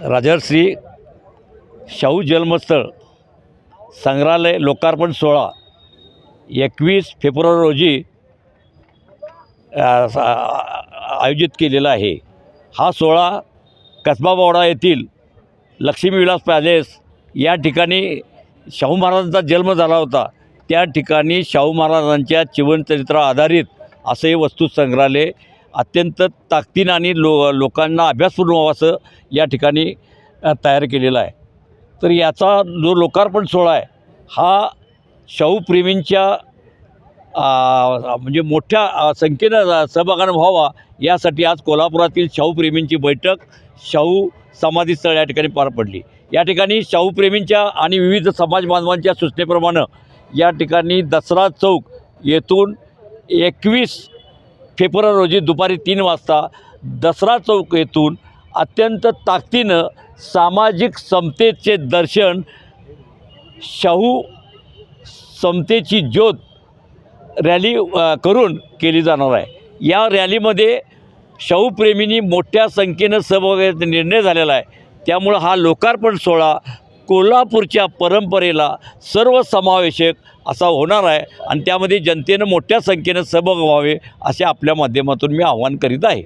राजर्षी शाहू जन्मस्थळ संग्रहालय लोकार्पण सोहळा 21 फेब्रुवारी रोजी आयोजित केलेला आहे। हा सोहळा कसबा बावडा येथील लक्ष्मीविलास पॅलेस या ठिकाणी शाहू महाराजांचा जन्म झाला होता। त्या ठिकाणी शाहू महाराजांच्या जीवनचरित्रावर आधारित असे वस्तू संग्रहालय अत्यंत ताकदीनं आणि लोकांना अभ्यासपूर्ण व्हावं असं या ठिकाणी तयार केलेला आहे। तर याचा जो लोकार्पण सोहळा आहे हा शाहूप्रेमींच्या म्हणजे मोठ्या संख्येनं सहभागानं व्हावा यासाठी आज कोल्हापुरातील शाहूप्रेमींची बैठक शाहू समाधीस्थळ या ठिकाणी पार पडली। या ठिकाणी शाहूप्रेमींच्या आणि विविध समाज बांधवांच्या सूचनेप्रमाणे या ठिकाणी दसरा चौक येथून 21 फेब्रुवारी रोजी दुपारी 3 वाजता दसरा चौक येथून अत्यंत ताकदीनं सामाजिक समतेचे दर्शन, शाहू समतेची ज्योत रॅली करून केली जाणार आहे। या रॅलीमध्ये शाहूप्रेमींनी मोठ्या संख्येनं सहभागाचा निर्णय झालेला आहे। त्यामुळं हा लोकार्पण सोहळा कोल्हापूरच्या परंपरेला सर्वसमावेशक असा होणार आहे आणि त्यामध्ये जनतेनं मोठ्या संख्येनं सहभाग व्हावे असे आपल्या माध्यमातून मी आवाहन करीत आहे।